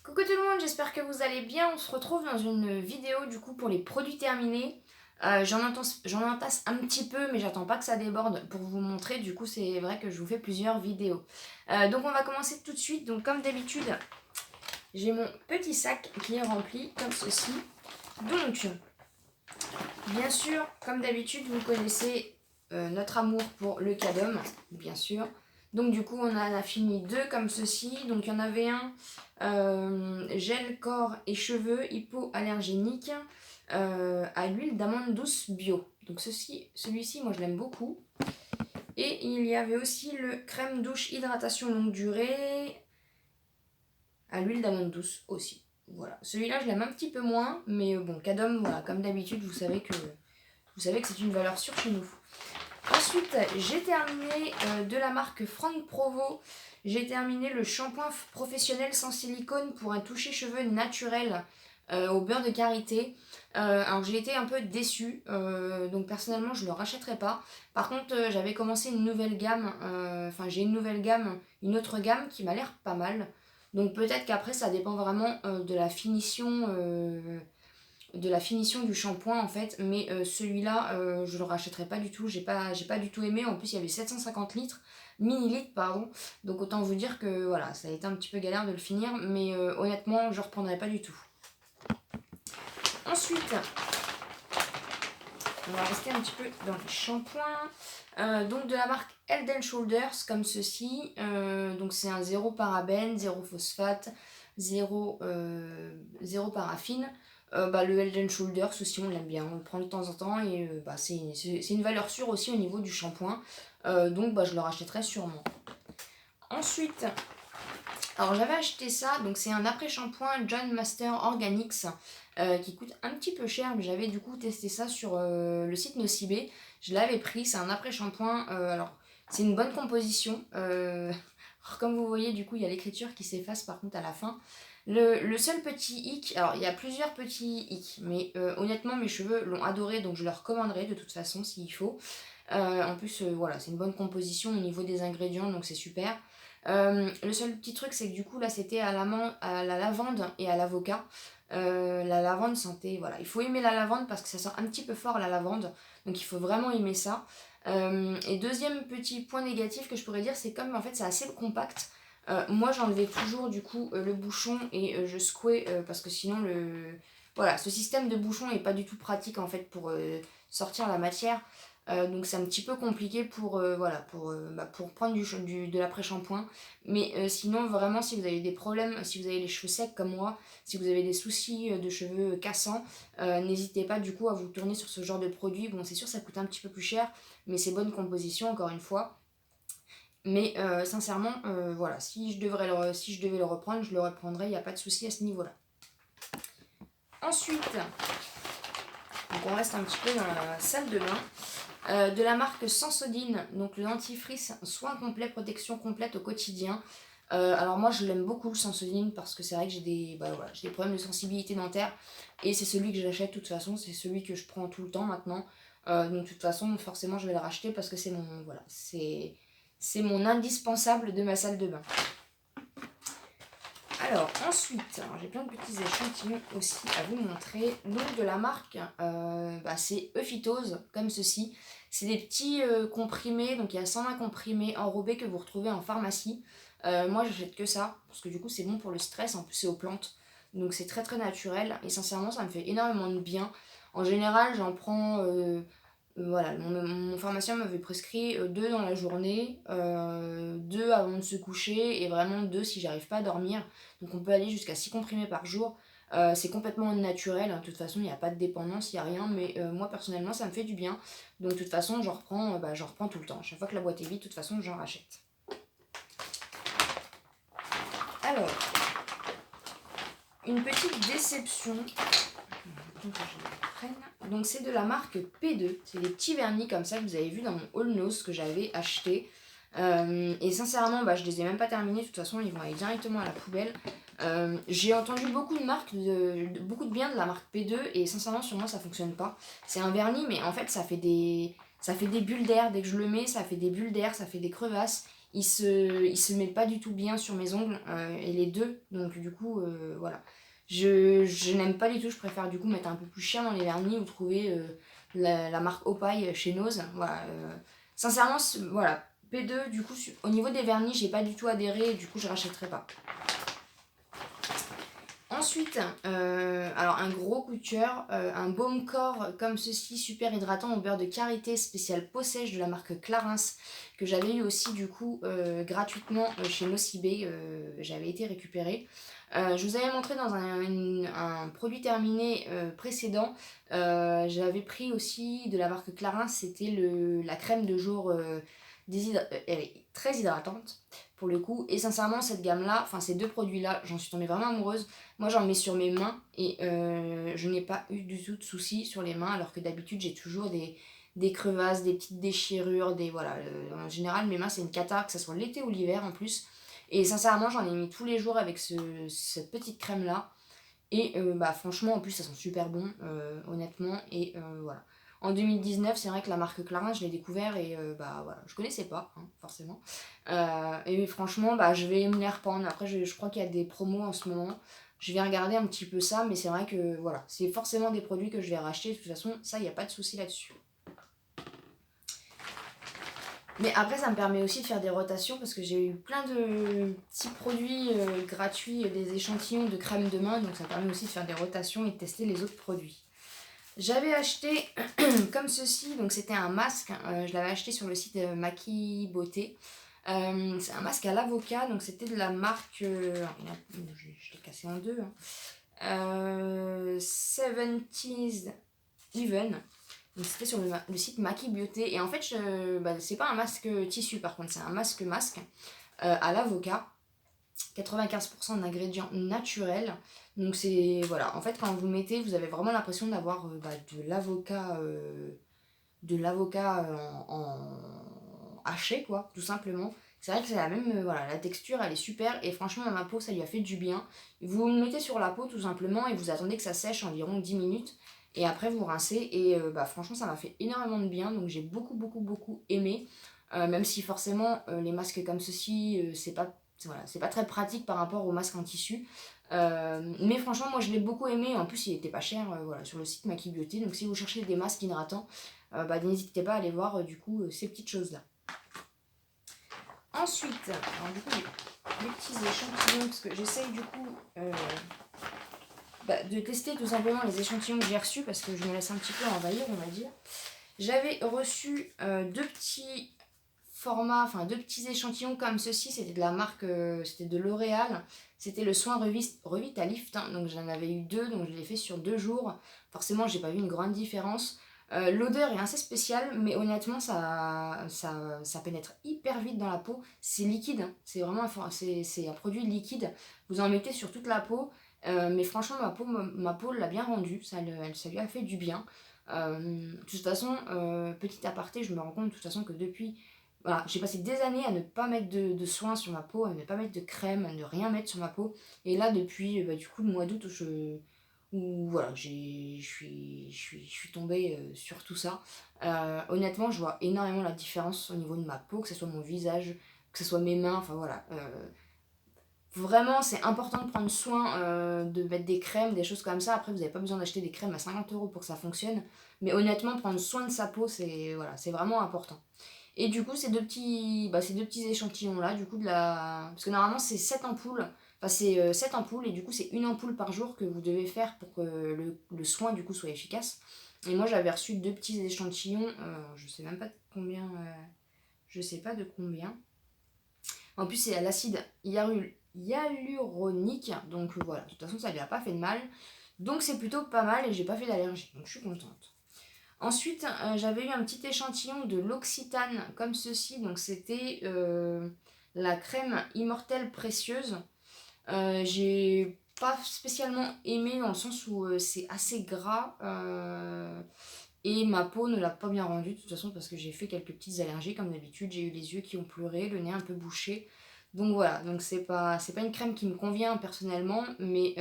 Coucou tout le monde, j'espère que vous allez bien. On se retrouve dans une vidéo du coup pour les produits terminés. J'en entasse un petit peu, mais j'attends pas que ça déborde pour vous montrer. Du coup, c'est vrai que je vous fais plusieurs vidéos. Donc on va commencer tout de suite. Donc comme d'habitude, j'ai mon petit sac qui est rempli comme ceci. Donc, bien sûr, comme d'habitude, vous connaissez notre amour pour le Cadom, bien sûr. Donc du coup, on en a fini deux comme ceci. Donc il y en avait un gel corps et cheveux hypoallergénique à l'huile d'amande douce bio. Donc celui-ci, moi je l'aime beaucoup. Et il y avait aussi le crème douche hydratation longue durée à l'huile d'amande douce aussi. Voilà, celui-là je l'aime un petit peu moins, mais bon, Cadom, voilà, comme d'habitude, vous savez que c'est une valeur sûre chez nous. Ensuite, j'ai terminé de la marque Franck Provo. J'ai terminé le shampoing professionnel sans silicone pour un toucher cheveux naturel au beurre de karité. Alors j'ai été un peu déçue, donc personnellement je ne le rachèterai pas. Par contre, j'avais commencé une nouvelle gamme, j'ai une nouvelle gamme, une autre gamme qui m'a l'air pas mal. Donc peut-être qu'après ça dépend vraiment de la finition du shampoing en fait, mais celui-là je le rachèterai pas du tout, j'ai pas du tout aimé. En plus il y avait 750 millilitres pardon, donc autant vous dire que voilà, ça a été un petit peu galère de le finir, mais honnêtement je reprendrai pas du tout. Ensuite, on va rester un petit peu dans les shampoings. Donc de la marque Head & Shoulders comme ceci. Donc c'est un zéro parabène, zéro phosphate, zéro paraffine. Le Head & Shoulders aussi on l'aime bien, on le prend de temps en temps et c'est une valeur sûre aussi au niveau du shampoing. Donc je le rachèterai sûrement. Ensuite, alors j'avais acheté ça, donc c'est un après-shampoing John Master Organics qui coûte un petit peu cher, mais j'avais du coup testé ça sur le site Nocibé. Je l'avais pris, c'est un après-shampoing, alors c'est une bonne composition. Comme vous voyez, du coup il y a l'écriture qui s'efface par contre à la fin. Le seul petit hic, alors il y a plusieurs petits hicks, mais honnêtement mes cheveux l'ont adoré, donc je le recommanderai de toute façon s'il faut. En plus voilà, c'est une bonne composition au niveau des ingrédients, donc c'est super. Le seul petit truc, c'est que du coup, là, c'était à la lavande et à l'avocat. La lavande sentait, voilà, il faut aimer la lavande parce que ça sent un petit peu fort la lavande, donc il faut vraiment aimer ça. Et deuxième petit point négatif que je pourrais dire, c'est comme en fait c'est assez compact. Moi, j'enlevais toujours du coup le bouchon et je secouais parce que sinon voilà, ce système de bouchon est pas du tout pratique en fait pour sortir la matière. Donc c'est un petit peu compliqué pour prendre de l'après-shampoing. Mais sinon vraiment si vous avez des problèmes, si vous avez les cheveux secs comme moi, si vous avez des soucis de cheveux cassants, n'hésitez pas du coup à vous tourner sur ce genre de produit. Bon c'est sûr ça coûte un petit peu plus cher, mais c'est bonne composition encore une fois. Mais sincèrement, voilà, si je devais le reprendre, je le reprendrais, il n'y a pas de souci à ce niveau-là. Ensuite, donc on reste un petit peu dans la salle de bain. De la marque Sensodyne, donc le dentifrice soin complet, protection complète au quotidien. Alors moi je l'aime beaucoup le Sensodyne parce que c'est vrai que j'ai des problèmes de sensibilité dentaire et c'est celui que j'achète de toute façon, c'est celui que je prends tout le temps maintenant. Donc de toute façon forcément je vais le racheter parce que c'est mon indispensable de ma salle de bain. Alors ensuite, j'ai plein de petits échantillons aussi à vous montrer. Donc de la marque, c'est Euphytose, comme ceci. C'est des petits comprimés, donc il y a 120 comprimés enrobés que vous retrouvez en pharmacie. Moi j'achète que ça, parce que du coup c'est bon pour le stress, en plus c'est aux plantes. Donc c'est très très naturel, et sincèrement ça me fait énormément de bien. En général j'en prends... voilà, mon pharmacien m'avait prescrit 2 dans la journée, 2 avant de se coucher et vraiment 2 si j'arrive pas à dormir. Donc on peut aller jusqu'à 6 comprimés par jour. C'est complètement naturel, hein. De toute façon il n'y a pas de dépendance, il n'y a rien, mais moi personnellement ça me fait du bien. Donc de toute façon j'en reprends tout le temps. Chaque fois que la boîte est vide, de toute façon j'en rachète. Alors, une petite déception. Donc c'est de la marque P2, c'est des petits vernis comme ça que vous avez vu dans mon haul nose que j'avais acheté. Et sincèrement je les ai même pas terminés, de toute façon ils vont aller directement à la poubelle. J'ai entendu beaucoup de bien de la marque P2 et sincèrement sur moi ça fonctionne pas. C'est un vernis mais en fait ça fait des bulles d'air, dès que je le mets ça fait des bulles d'air, ça fait des crevasses. il se met pas du tout bien sur mes ongles, et les deux, donc du coup, voilà. Je n'aime pas du tout, je préfère du coup mettre un peu plus cher dans les vernis ou trouver la marque Opaille chez Nose. Voilà, sincèrement, voilà, P2, du coup, au niveau des vernis, j'ai pas du tout adhéré, et du coup, je rachèterai pas. Ensuite, alors un gros coup de cœur, un baume corps comme ceci, super hydratant au beurre de karité spécial peau sèche de la marque Clarins, que j'avais eu aussi du coup gratuitement chez Nocibé, j'avais été récupéré. Je vous avais montré dans un produit terminé précédent, j'avais pris aussi de la marque Clarins, c'était la crème de jour elle est très hydratante pour le coup, et sincèrement cette gamme là, enfin ces deux produits là, j'en suis tombée vraiment amoureuse. Moi j'en mets sur mes mains et je n'ai pas eu du tout de soucis sur les mains, alors que d'habitude j'ai toujours des crevasses, des petites déchirures, voilà. En général mes mains c'est une cata, que ce soit l'été ou l'hiver en plus. Et sincèrement j'en ai mis tous les jours avec cette petite crème là. Et bah franchement en plus elles sont super bons honnêtement, et voilà. En 2019 c'est vrai que la marque Clarins je l'ai découvert et bah voilà, je connaissais pas hein, forcément. Et franchement bah je vais me les reprendre. Après je crois qu'il y a des promos en ce moment. Je vais regarder un petit peu ça, mais c'est vrai que voilà, c'est forcément des produits que je vais racheter. De toute façon, ça, il n'y a pas de souci là-dessus. Mais après, ça me permet aussi de faire des rotations parce que j'ai eu plein de petits produits gratuits, des échantillons de crème de main. Donc ça me permet aussi de faire des rotations et de tester les autres produits. J'avais acheté comme ceci, donc c'était un masque. Je l'avais acheté sur le site Maki Beauté. C'est un masque à l'avocat, donc c'était de la marque. Je l'ai cassé en deux. Hein. 70s Even. Donc c'était sur le site Maki Beauté. Et en fait, c'est pas un masque tissu par contre, c'est un masque à l'avocat. 95% d'ingrédients naturels. Donc c'est, voilà, en fait quand vous le mettez, vous avez vraiment l'impression d'avoir de l'avocat haché, quoi, tout simplement. C'est vrai que c'est la même, voilà, la texture elle est super et franchement à ma peau ça lui a fait du bien. Vous le mettez sur la peau tout simplement et vous attendez que ça sèche environ 10 minutes et après vous rincez et franchement ça m'a fait énormément de bien, donc j'ai beaucoup aimé. Même si forcément les masques comme ceci c'est pas très pratique par rapport aux masques en tissu. Mais franchement moi je l'ai beaucoup aimé, en plus il était pas cher voilà, sur le site Maki Beauty, donc si vous cherchez des masques hydratants, n'hésitez pas à aller voir du coup ces petites choses là. Ensuite, alors du coup les petits échantillons, parce que j'essaye du coup de tester tout simplement les échantillons que j'ai reçus, parce que je me laisse un petit peu envahir on va dire. J'avais reçu deux petits formats, enfin deux petits échantillons comme ceci, c'était de la marque, c'était de L'Oréal, c'était le soin Revitalift, hein, donc j'en avais eu deux, donc je l'ai fait sur 2 jours, forcément j'ai pas vu une grande différence. L'odeur est assez spéciale, mais honnêtement ça pénètre hyper vite dans la peau, c'est liquide, hein, c'est vraiment c'est un produit liquide, vous en mettez sur toute la peau, mais franchement ma peau l'a bien rendu, ça lui a fait du bien. De toute façon, petit aparté, je me rends compte de toute façon que depuis, voilà, j'ai passé des années à ne pas mettre de soins sur ma peau, à ne pas mettre de crème, à ne rien mettre sur ma peau. Et là, depuis du coup le mois d'août, voilà, je suis tombée sur tout ça. Honnêtement, je vois énormément la différence au niveau de ma peau, que ce soit mon visage, que ce soit mes mains, enfin voilà. Vraiment, c'est important de prendre soin de mettre des crèmes, des choses comme ça. Après, vous n'avez pas besoin d'acheter des crèmes à 50 € pour que ça fonctionne. Mais honnêtement, prendre soin de sa peau, c'est vraiment important. Et du coup, ces deux petits échantillons-là, du coup, parce que normalement, c'est 7 ampoules. Enfin, c'est 7 ampoules, et du coup, c'est une ampoule par jour que vous devez faire pour que le soin, du coup, soit efficace. Et moi, j'avais reçu deux petits échantillons. Je sais même pas de combien. Je sais pas de combien. En plus, c'est à l'acide hyaluronique. Donc voilà, de toute façon, ça lui a pas fait de mal. Donc c'est plutôt pas mal et j'ai pas fait d'allergie. Donc je suis contente. Ensuite, j'avais eu un petit échantillon de l'Occitane comme ceci. Donc c'était la crème immortelle précieuse. J'ai pas spécialement aimé dans le sens où c'est assez gras. Et ma peau ne l'a pas bien rendue de toute façon parce que j'ai fait quelques petites allergies comme d'habitude. J'ai eu les yeux qui ont pleuré, le nez un peu bouché. Donc voilà, donc c'est pas une crème qui me convient personnellement, mais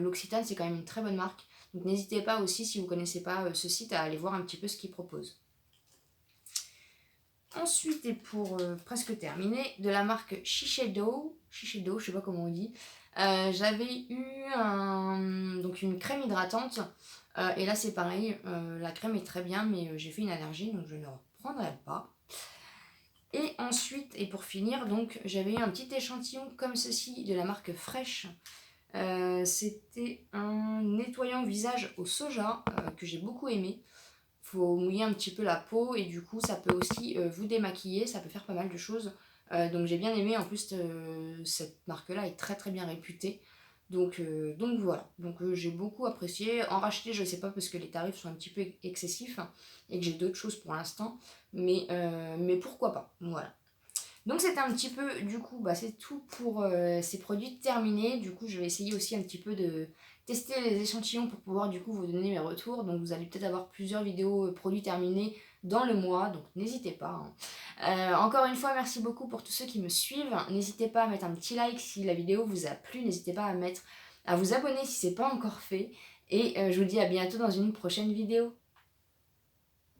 l'Occitane c'est quand même une très bonne marque. Donc n'hésitez pas aussi, si vous ne connaissez pas ce site, à aller voir un petit peu ce qu'ils proposent. Ensuite, et pour presque terminer, de la marque Shiseido, je sais pas comment on dit, j'avais eu donc une crème hydratante, et là c'est pareil, la crème est très bien, mais j'ai fait une allergie, donc je ne reprendrai pas. Et ensuite, et pour finir, donc j'avais eu un petit échantillon comme ceci de la marque Fresh. C'était un nettoyant visage au soja que j'ai beaucoup aimé. Faut mouiller un petit peu la peau et du coup ça peut aussi vous démaquiller, ça peut faire pas mal de choses. Donc j'ai bien aimé, en plus cette marque là est très très bien réputée. Donc voilà, j'ai beaucoup apprécié. En racheter je sais pas parce que les tarifs sont un petit peu excessifs et que j'ai d'autres choses pour l'instant. Mais pourquoi pas, voilà. Donc c'était un petit peu, du coup, c'est tout pour ces produits terminés. Du coup, je vais essayer aussi un petit peu de tester les échantillons pour pouvoir du coup vous donner mes retours. Donc vous allez peut-être avoir plusieurs vidéos produits terminés dans le mois, donc n'hésitez pas, hein. Encore une fois, merci beaucoup pour tous ceux qui me suivent. N'hésitez pas à mettre un petit like si la vidéo vous a plu. N'hésitez pas à vous abonner si ce n'est pas encore fait. Et je vous dis à bientôt dans une prochaine vidéo.